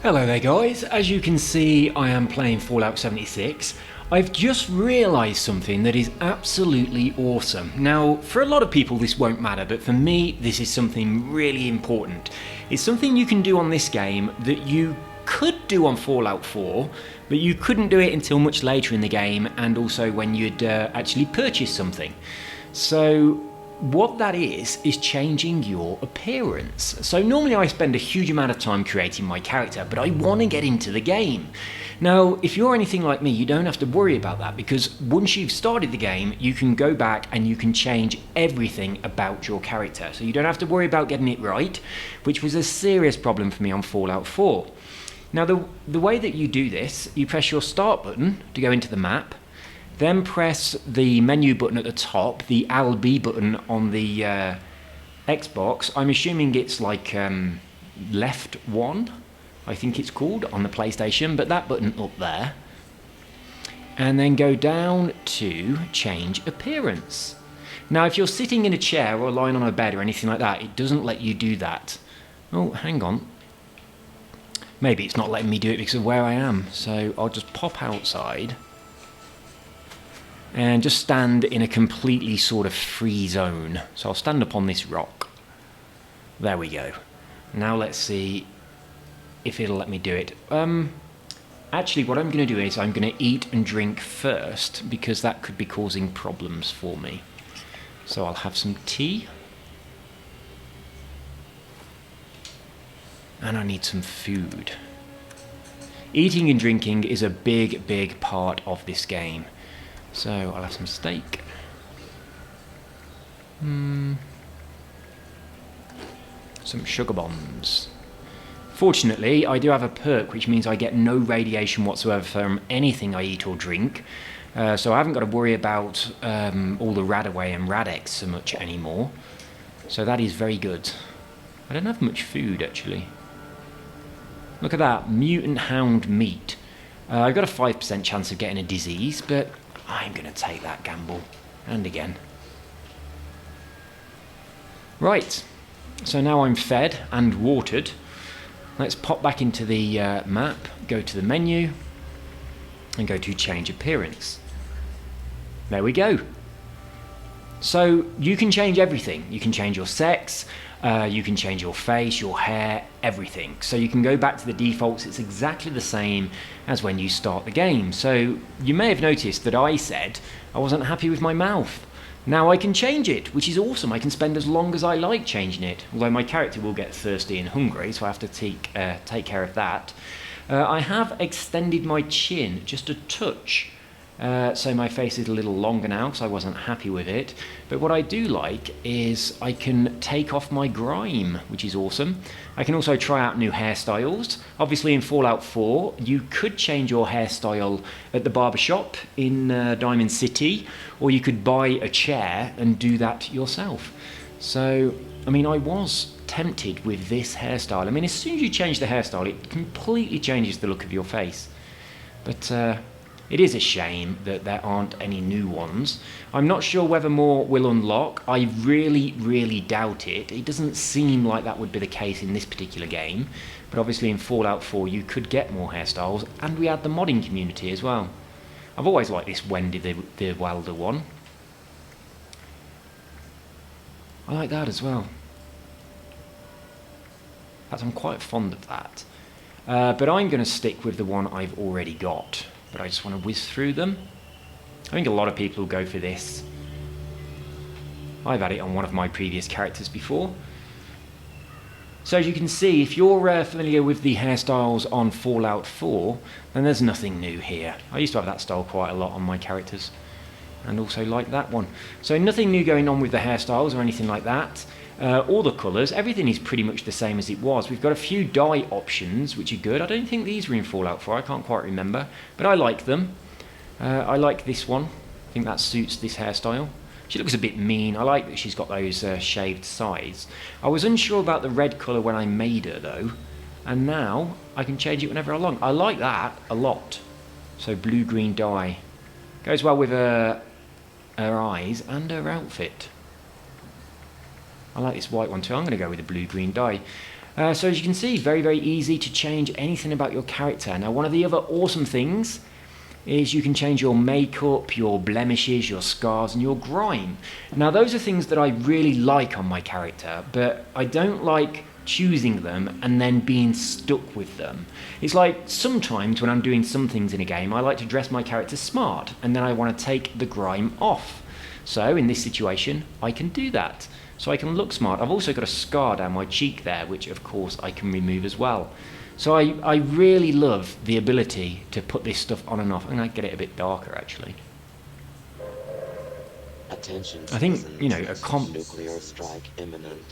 Hello there guys, as you can see I am playing Fallout 76. I've just realised something that is absolutely awesome. Now for a lot of people this won't matter, but for me this is something really important. It's something you can do on this game that you could do on Fallout 4, but you couldn't do it until much later in the game and also when you'd actually purchased something. So what that is changing your appearance. So normally I spend a huge amount of time creating my character, but I want to get into the game. Now, if you're anything like me, you don't have to worry about that, because once you've started the game, you can go back and you can change everything about your character. So you don't have to worry about getting it right, which was a serious problem for me on Fallout 4. Now, the way that you do this, you press your start button to go into the map, then press the menu button at the top, the LB button on the Xbox. I'm assuming it's like left 1, I think it's called, on the PlayStation, but that button up there. And then go down to change appearance. Now if you're sitting in a chair or lying on a bed or anything like that, it doesn't let you do that. Oh, hang on. Maybe it's not letting me do it because of where I am. So I'll just pop outside and just stand in a completely sort of free zone. So I'll stand up on this rock. There we go. Now let's see if it'll let me do it. Actually, what I'm going to do is I'm going to eat and drink first, because that could be causing problems for me. So I'll have some tea. And I need some food. Eating and drinking is a big, big part of this game. So I'll have some steak. Some sugar bombs. Fortunately, I do have a perk, which means I get no radiation whatsoever from anything I eat or drink. So I haven't got to worry about all the Radaway and Radex so much anymore. So that is very good. I don't have much food, actually. Look at that, mutant hound meat. I've got a 5% chance of getting a disease, but I'm going to take that gamble. And again. Right, so now I'm fed and watered. Let's pop back into the map, go to the menu, and go to change appearance. There we go. So you can change everything. You can change your sex, you can change your face, your hair, everything. So you can go back to the defaults. It's exactly the same as when you start the game. So you may have noticed that I said I wasn't happy with my mouth. Now I can change it, which is awesome. I can spend as long as I like changing it, although my character will get thirsty and hungry, so I have to take care of that. I have extended my chin just a touch. So my face is a little longer now because I wasn't happy with it. But what I do like is I can take off my grime, which is awesome. I can also try out new hairstyles. Obviously in Fallout 4 you could change your hairstyle at the barbershop in Diamond City, or you could buy a chair and do that yourself. So I mean, I was tempted with this hairstyle. I mean, as soon as you change the hairstyle it completely changes the look of your face. But it is a shame that there aren't any new ones. I'm not sure whether more will unlock. I really, really doubt it. It doesn't seem like that would be the case in this particular game. But obviously in Fallout 4 you could get more hairstyles, and we had the modding community as well. I've always liked this Wendy the Welder one. I like that as well. In fact, I'm quite fond of that. But I'm going to stick with the one I've already got. But I just want to whiz through them. I think a lot of people will go for this. I've had it on one of my previous characters before. So as you can see, if you're familiar with the hairstyles on Fallout 4, then there's nothing new here. I used to have that style quite a lot on my characters, and also like that one. So nothing new going on with the hairstyles or anything like that. All the colours, everything is pretty much the same as it was. We've got a few dye options, which are good. I don't think these were in Fallout 4, I can't quite remember. But I like them. I like this one. I think that suits this hairstyle. She looks a bit mean. I like that she's got those shaved sides. I was unsure about the red colour when I made her, though. And now I can change it whenever I want. I like that a lot. So blue-green dye. Goes well with her eyes and her outfit. I like this white one too. I'm going to go with the blue-green dye. So as you can see, very, very easy to change anything about your character. Now, one of the other awesome things is you can change your makeup, your blemishes, your scars, and your grime. Now, those are things that I really like on my character, but I don't like choosing them and then being stuck with them. It's like sometimes when I'm doing some things in a game, I like to dress my character smart, and then I want to take the grime off. So in this situation, I can do that. So I can look smart. I've also got a scar down my cheek there, which of course I can remove as well. So I really love the ability to put this stuff on and off. I'm going to get it a bit darker, actually. Attention, I think, you know, nuclear strike imminent.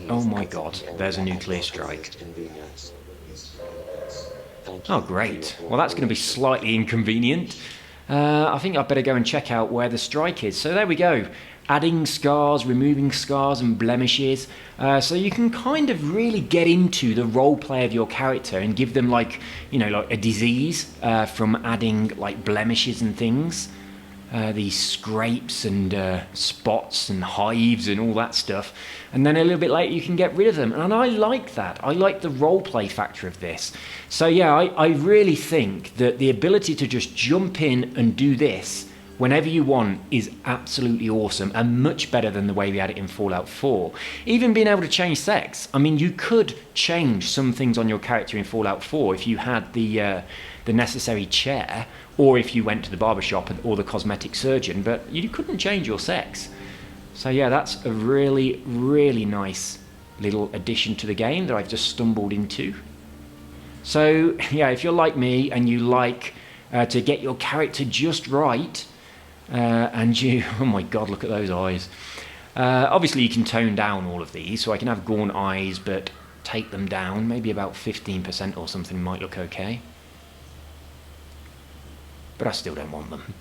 Oh my god, there's a nuclear strike. Oh great, well that's going to be slightly inconvenient. I think I'd better go and check out where the strike is. So there we go. Adding scars, removing scars and blemishes, so you can kind of really get into the role play of your character and give them like, you know, like a disease from adding like blemishes and things, these scrapes and spots and hives and all that stuff, and then a little bit later you can get rid of them. And I like that. I like the role play factor of this. So yeah, I really think that the ability to just jump in and do this whenever you want is absolutely awesome, and much better than the way we had it in Fallout 4. Even being able to change sex. I mean, you could change some things on your character in Fallout 4 if you had the necessary chair, or if you went to the barbershop or the cosmetic surgeon, but you couldn't change your sex. So yeah, that's a really, really nice little addition to the game that I've just stumbled into. So yeah, if you're like me and you like to get your character just right, and you, oh my god, look at those eyes. Obviously you can tone down all of these, so I can have gaunt eyes but take them down, maybe about 15% or something might look okay. But I still don't want them.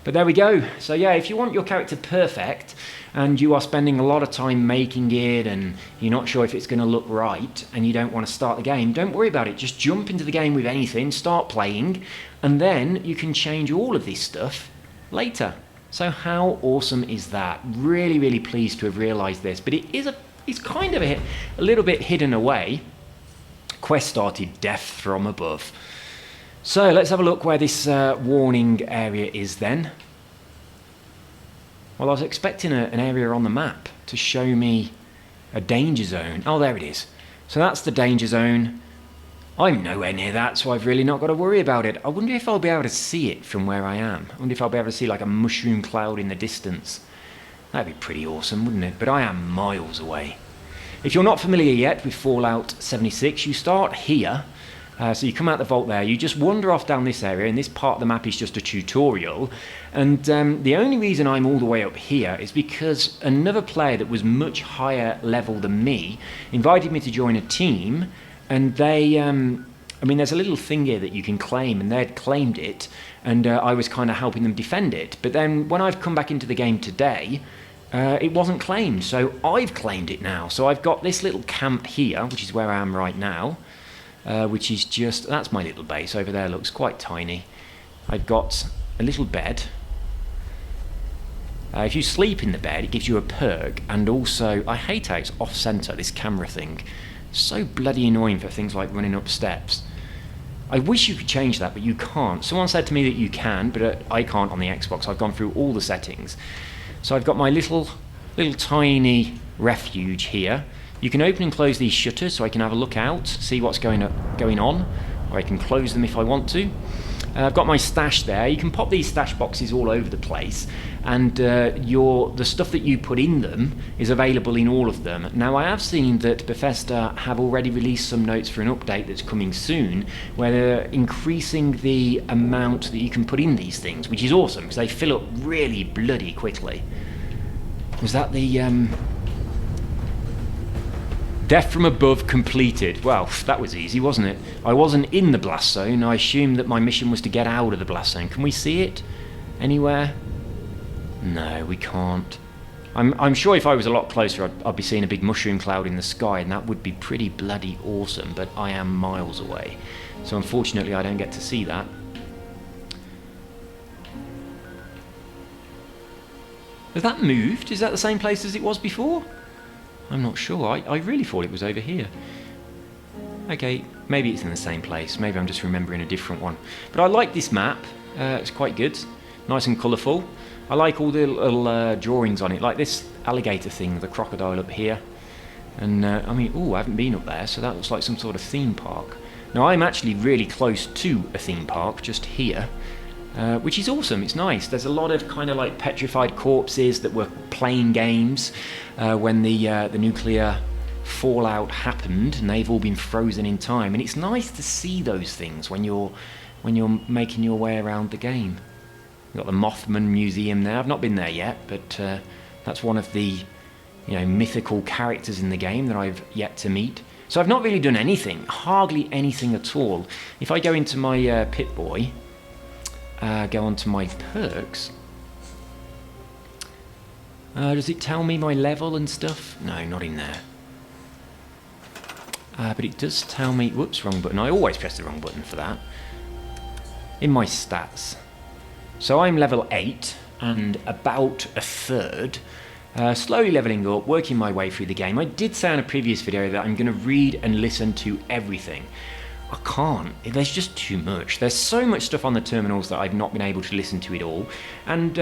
But there we go. So yeah, if you want your character perfect and you are spending a lot of time making it and you're not sure if it's going to look right and you don't want to start the game, don't worry about it. Just jump into the game with anything, start playing, and then you can change all of this stuff later. So how awesome is that? Really, really pleased to have realised this, but it's kind of a little bit hidden away. Quest started, death from above. So let's have a look where this warning area is then. Well, I was expecting an area on the map to show me a danger zone. Oh, there it is. So that's the danger zone. I'm nowhere near that, so I've really not got to worry about it. I wonder if I'll be able to see it from where I am. I wonder if I'll be able to see like a mushroom cloud in the distance. That'd be pretty awesome, wouldn't it? But I am miles away. If you're not familiar yet with Fallout 76, you start here. So you come out the vault there, you just wander off down this area, and this part of the map is just a tutorial. And the only reason I'm all the way up here is because another player that was much higher level than me invited me to join a team, and they, I mean, there's a little thing here that you can claim, and they'd claimed it, and I was kind of helping them defend it. But then when I've come back into the game today, it wasn't claimed, so I've claimed it now. So I've got this little camp here, which is where I am right now. Which is just, that's my little base over there, looks quite tiny. I've got a little bed. If you sleep in the bed, it gives you a perk, and also, I hate how it's off-center, this camera thing. So bloody annoying for things like running up steps. I wish you could change that, but you can't. Someone said to me that you can, but I can't on the Xbox. I've gone through all the settings. So I've got my little tiny refuge here. You can open and close these shutters so I can have a look out, see what's going on, or I can close them if I want to. I've got my stash there. You can pop these stash boxes all over the place, and the stuff that you put in them is available in all of them. Now, I have seen that Bethesda have already released some notes for an update that's coming soon, where they're increasing the amount that you can put in these things, which is awesome, because they fill up really bloody quickly. Was that the... Death from above completed. Well, that was easy, wasn't it? I wasn't in the blast zone. I assumed that my mission was to get out of the blast zone. Can we see it anywhere? No, we can't. I'm sure if I was a lot closer, I'd be seeing a big mushroom cloud in the sky, and that would be pretty bloody awesome, but I am miles away. So unfortunately, I don't get to see that. Has that moved? Is that the same place as it was before? I'm not sure. I really thought it was over here. Okay, maybe it's in the same place. Maybe I'm just remembering a different one. But I like this map. It's quite good. Nice and colourful. I like all the little drawings on it, like this alligator thing, the crocodile up here. And I mean, oh, I haven't been up there, so that looks like some sort of theme park. Now, I'm actually really close to a theme park, just here, which is awesome. It's nice. There's a lot of kind of like petrified corpses that were playing games when the nuclear fallout happened, and they've all been frozen in time. And it's nice to see those things when you're making your way around the game. We've got the Mothman Museum there. I've not been there yet, but that's one of the mythical characters in the game that I've yet to meet. So I've not really done anything, hardly anything at all. If I go into my Pip-Boy, go onto my perks, does it tell me my level and stuff? No, not in there. But it does tell me, whoops, wrong button. I always press the wrong button for that. In my stats. So I'm level 8 and about a third. Slowly leveling up, working my way through the game. I did say in a previous video that I'm going to read and listen to everything. I can't. There's just too much. There's so much stuff on the terminals that I've not been able to listen to it all. And,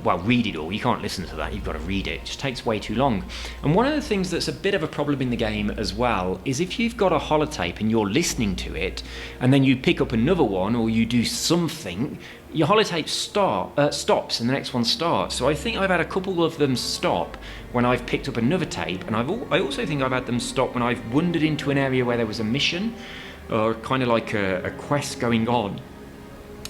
well, read it all. You can't listen to that. You've got to read it. It just takes way too long. And one of the things that's a bit of a problem in the game as well is if you've got a holotape and you're listening to it, and then you pick up another one or you do something, your holotape stops and the next one starts. So I think I've had a couple of them stop when I've picked up another tape, and I also think I've had them stop when I've wandered into an area where there was a mission, or kind of like a quest going on,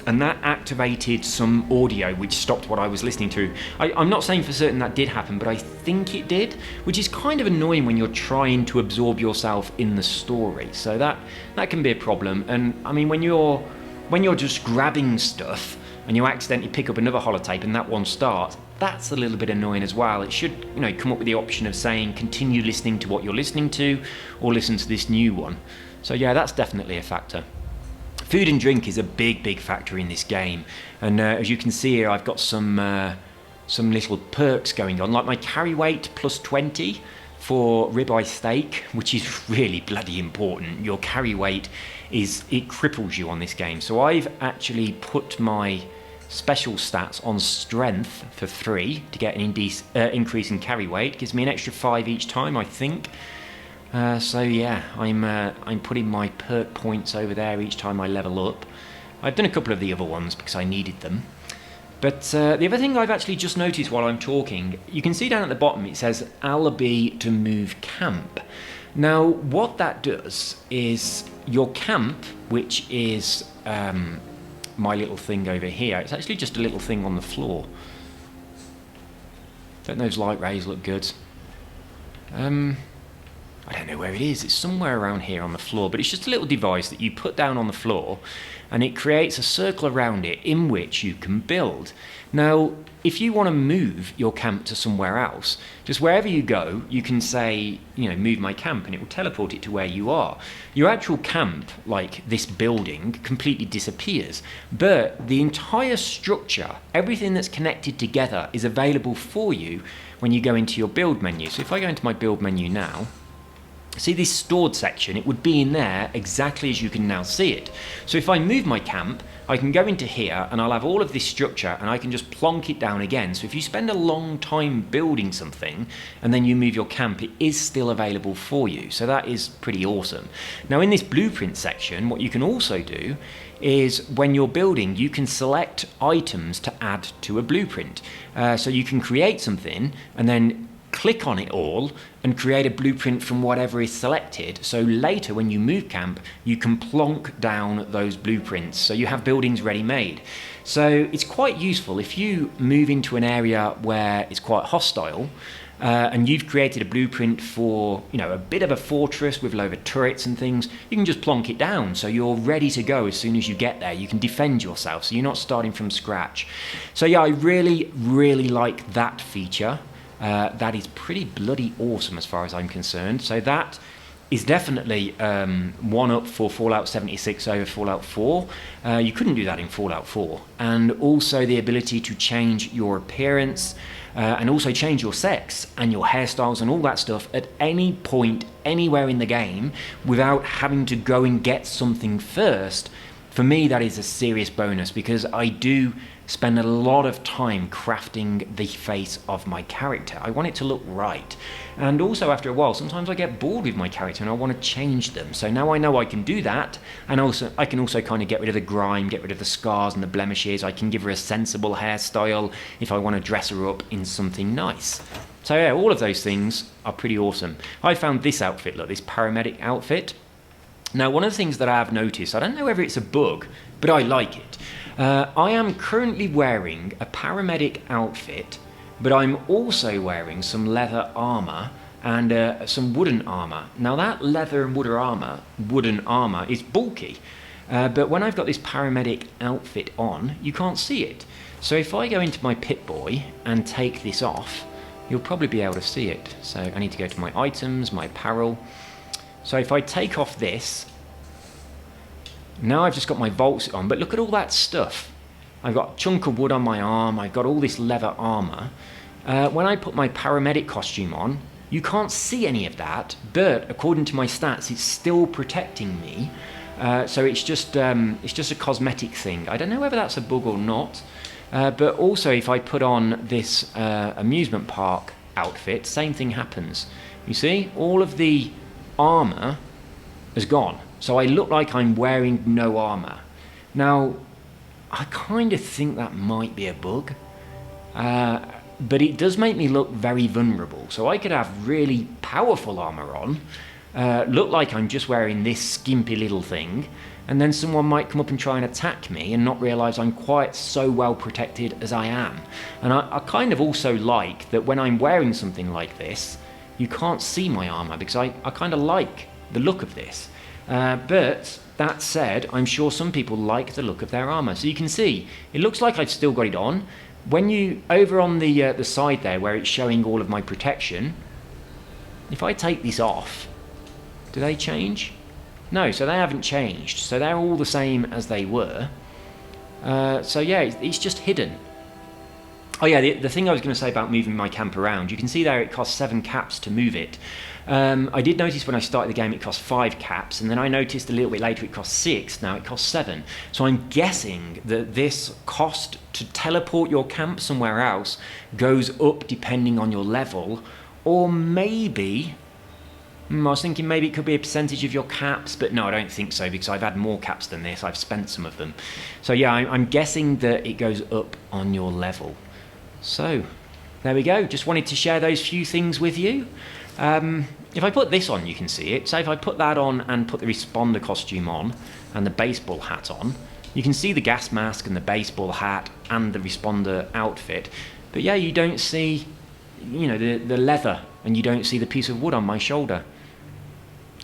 and that activated some audio which stopped what I was listening to. I'm not saying for certain that did happen, but I think it did, which is kind of annoying when you're trying to absorb yourself in the story. So that can be a problem. And I mean, when you're just grabbing stuff and you accidentally pick up another holotape and that one starts, that's a little bit annoying as well. It should come up with the option of saying continue listening to what you're listening to, or listen to this new one. So yeah, that's definitely a factor. Food and drink is a big factor in this game, and as you can see here, I've got some little perks going on, like my carry weight plus 20 for ribeye steak, which is really bloody important. Your carry weight it cripples you on this game. So I've actually put my special stats on strength for 3 to get an increase in carry weight. Gives me an extra 5 each time, I think. So yeah, I'm putting my perk points over there each time I level up. I've done a couple of the other ones because I needed them. But the other thing I've actually just noticed while I'm talking, you can see down at the bottom it says alibi to move camp. Now what that does is your camp, which is my little thing over here, it's actually just a little thing on the floor. Don't those light rays look good? I don't know where it is. It's somewhere around here on the floor, but it's just a little device that you put down on the floor, and it creates a circle around it in which you can build. Now, if you want to move your camp to somewhere else, just wherever you go, you can say, move my camp, and it will teleport it to where you are. Your actual camp, like this building, completely disappears, but the entire structure, everything that's connected together, is available for you when you go into your build menu. So if I go into my build menu now, see this stored section, it would be in there exactly as you can now see it. So if I move my camp, I can go into here and I'll have all of this structure and I can just plonk it down again. So if you spend a long time building something and then you move your camp, it is still available for you. So that is pretty awesome. Now in this blueprint section, what you can also do is when you're building, you can select items to add to a blueprint. So you can create something and then click on it all and create a blueprint from whatever is selected. So later when you move camp, you can plonk down those blueprints. So you have buildings ready made. So it's quite useful if you move into an area where it's quite hostile and you've created a blueprint for, a bit of a fortress with a load of turrets and things, you can just plonk it down. So you're ready to go as soon as you get there. You can defend yourself. So you're not starting from scratch. So yeah, I really like that feature. That is pretty bloody awesome as far as I'm concerned. So that is definitely one up for Fallout 76 over Fallout 4. You couldn't do that in Fallout 4. And also the ability to change your appearance. and also change your sex and your hairstyles and all that stuff at any point, anywhere in the game, without having to go and get something first. For me, that is a serious bonus, because I do spend a lot of time crafting the face of my character. I want it to look right. And also, after a while, sometimes I get bored with my character and I want to change them. So now I know I can do that, and also I can also kind of get rid of the grime, get rid of the scars and the blemishes. I can give her a sensible hairstyle if I want to dress her up in something nice. So yeah, all of those things are pretty awesome. I found this outfit, look, this paramedic outfit. Now, one of the things that I have noticed, I don't know whether it's a bug, but I like it. I am currently wearing a paramedic outfit, but I'm also wearing some leather armour and some wooden armour. Now, that leather and wooden armour is bulky, but when I've got this paramedic outfit on, you can't see it. So if I go into my Pip-Boy and take this off, you'll probably be able to see it. So I need to go to my items, my apparel. So if I take off this, now I've just got my vault suit on, but look at all that stuff. I've got a chunk of wood on my arm, I've got all this leather armour. When I put my paramedic costume on, you can't see any of that, but according to my stats, it's still protecting me. So it's just a cosmetic thing. I don't know whether that's a bug or not, but also if I put on this amusement park outfit, same thing happens. You see, all of the armour has gone, so I look like I'm wearing no armour. Now, I kind of think that might be a bug, but it does make me look very vulnerable. So I could have really powerful armour on, look like I'm just wearing this skimpy little thing, and then someone might come up and try and attack me and not realise I'm quite so well protected as I am. And I kind of also like that when I'm wearing something like this, you can't see my armour, because I kind of like the look of this. But that said, I'm sure some people like the look of their armour. So you can see, it looks like I've still got it on. When you, over on the side there where it's showing all of my protection, if I take this off, do they change? No, so they haven't changed. So they're all the same as they were. So yeah, it's just hidden. Oh yeah, the thing I was going to say about moving my camp around, you can see there it costs 7 caps to move it. I did notice when I started the game it cost 5 caps, and then I noticed a little bit later it cost 6, now it costs 7. So I'm guessing that this cost to teleport your camp somewhere else goes up depending on your level, or maybe... I was thinking maybe it could be a percentage of your caps, but no, I don't think so, because I've had more caps than this, I've spent some of them. So yeah, I'm guessing that it goes up on your level. So, there we go. Just wanted to share those few things with you. If I put this on, you can see it. So if I put that on and put the responder costume on and the baseball hat on, you can see the gas mask and the baseball hat and the responder outfit. But yeah, you don't see, you know, the leather, and you don't see the piece of wood on my shoulder.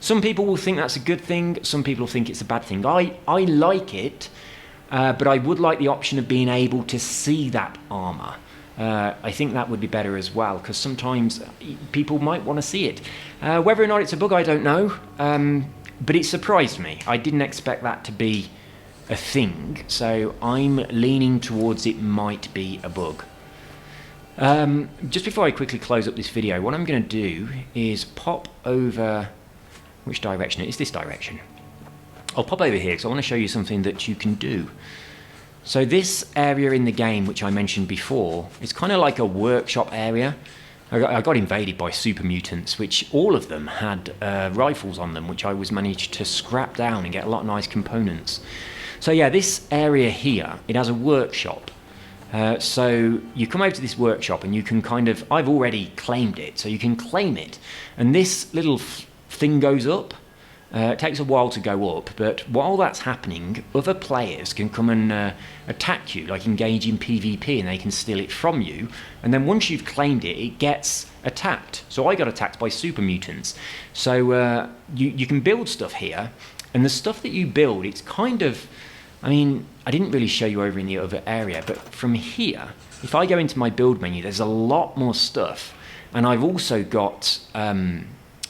Some people will think that's a good thing. Some people think it's a bad thing. I like it, but I would like the option of being able to see that armour. I think that would be better as well, because sometimes people might want to see it. Whether or not it's a bug, I don't know, but it surprised me. I didn't expect that to be a thing, so I'm leaning towards it might be a bug. Just before I quickly close up this video, what I'm going to do is pop over... Which direction? It's this direction. I'll pop over here because I want to show you something that you can do. So this area in the game, which I mentioned before, is kind of like a workshop area. I got invaded by super mutants, which all of them had rifles on them, which I was managed to scrap down and get a lot of nice components. So yeah, this area here, it has a workshop. So you come over to this workshop and you can kind of, I've already claimed it, so you can claim it. And this little thing goes up. It takes a while to go up, but while that's happening, other players can come and attack you, like engage in PvP, and they can steal it from you. And then once you've claimed it, it gets attacked. So I got attacked by super mutants. So you can build stuff here, and the stuff that you build, it's kind of... I mean, I didn't really show you over in the other area, but from here, if I go into my build menu, there's a lot more stuff. And I've also got...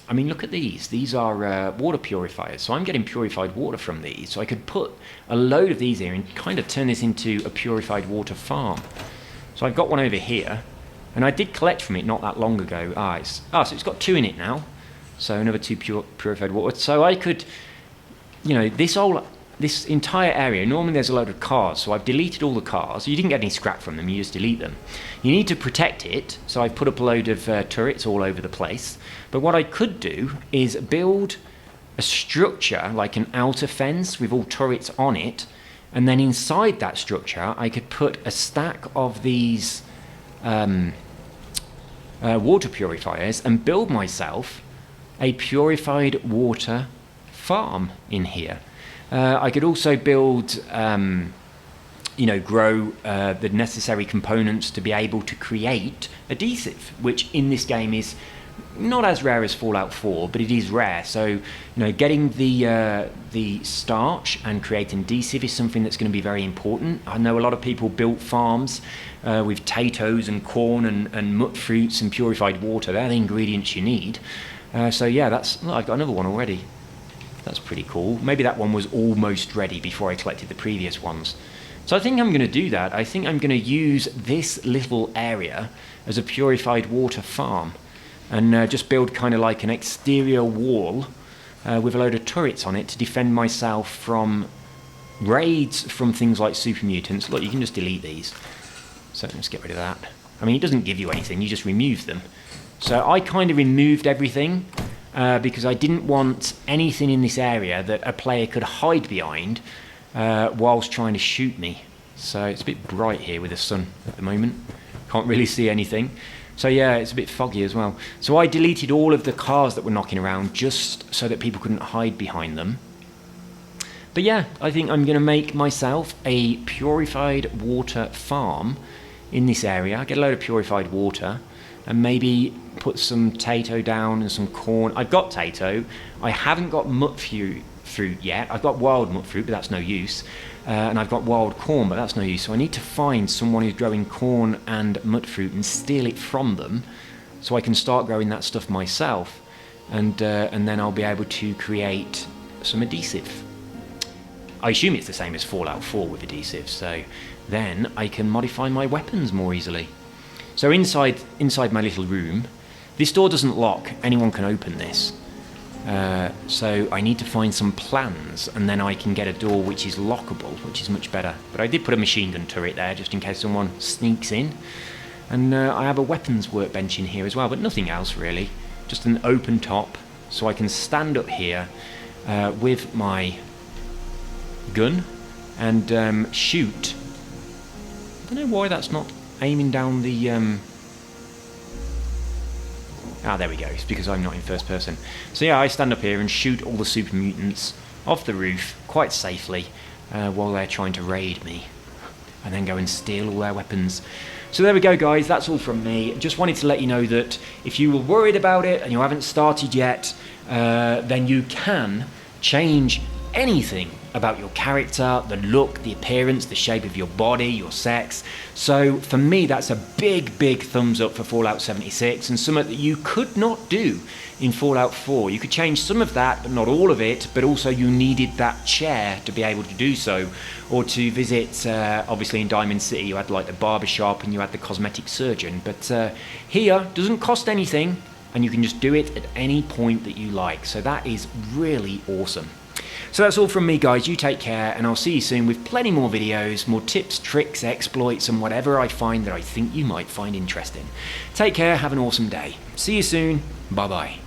I mean, look at these. These are water purifiers. So I'm getting purified water from these. So I could put a load of these here and kind of turn this into a purified water farm. So I've got one over here. And I did collect from it not that long ago. So it's got 2 in it now. So another 2 purified water. So I could, this entire area, normally there's a load of cars, so I've deleted all the cars. You didn't get any scrap from them, you just delete them. You need to protect it, so I've put up a load of turrets all over the place. But what I could do is build a structure, like an outer fence with all turrets on it, and then inside that structure I could put a stack of these water purifiers and build myself a purified water farm in here. I could also build, grow the necessary components to be able to create adhesive, which in this game is not as rare as Fallout 4, but it is rare. So, getting the starch and creating adhesive is something that's going to be very important. I know a lot of people built farms with potatoes and corn and mut fruits and purified water. They're the ingredients you need. I've got another one already. That's pretty cool. Maybe that one was almost ready before I collected the previous ones. So I think I'm going to do that. I think I'm going to use this little area as a purified water farm and just build kind of like an exterior wall with a load of turrets on it to defend myself from raids from things like super mutants. Look, you can just delete these. So let's get rid of that. I mean, it doesn't give you anything, you just remove them. So I kind of removed everything because I didn't want anything in this area that a player could hide behind whilst trying to shoot me. So it's a bit bright here with the sun at the moment. Can't really see anything. So yeah, it's a bit foggy as well. So I deleted all of the cars that were knocking around just so that people couldn't hide behind them. But yeah, I think I'm going to make myself a purified water farm in this area. Get a load of purified water and maybe put some tato down and some corn. I've got tato. I haven't got mut fruit yet. I've got wild mut fruit, but that's no use. And I've got wild corn, but that's no use. So I need to find someone who's growing corn and mut fruit and steal it from them so I can start growing that stuff myself. And then I'll be able to create some adhesive. I assume it's the same as Fallout 4 with adhesive, so then I can modify my weapons more easily. So inside my little room, this door doesn't lock. Anyone can open this. So I need to find some plans, and then I can get a door which is lockable, which is much better. But I did put a machine gun turret there, just in case someone sneaks in. And I have a weapons workbench in here as well, but nothing else really. Just an open top, so I can stand up here with my gun and shoot. I don't know why that's not aiming down the... there we go. It's because I'm not in first person. So yeah, I stand up here and shoot all the super mutants off the roof quite safely while they're trying to raid me, and then go and steal all their weapons. So there we go, guys. That's all from me. Just wanted to let you know that if you were worried about it and you haven't started yet, then you can change anything about your character, the look, the appearance, the shape of your body, your sex. So for me, that's a big thumbs up for Fallout 76, and something that you could not do in Fallout 4. You could change some of that, but not all of it, but also you needed that chair to be able to do so, or to visit, obviously in Diamond City, you had like the barber shop and you had the cosmetic surgeon, but here, doesn't cost anything, and you can just do it at any point that you like. So that is really awesome. So that's all from me, guys. You take care, and I'll see you soon with plenty more videos, more tips, tricks, exploits, and whatever I find that I think you might find interesting. Take care, have an awesome day. See you soon. Bye-bye.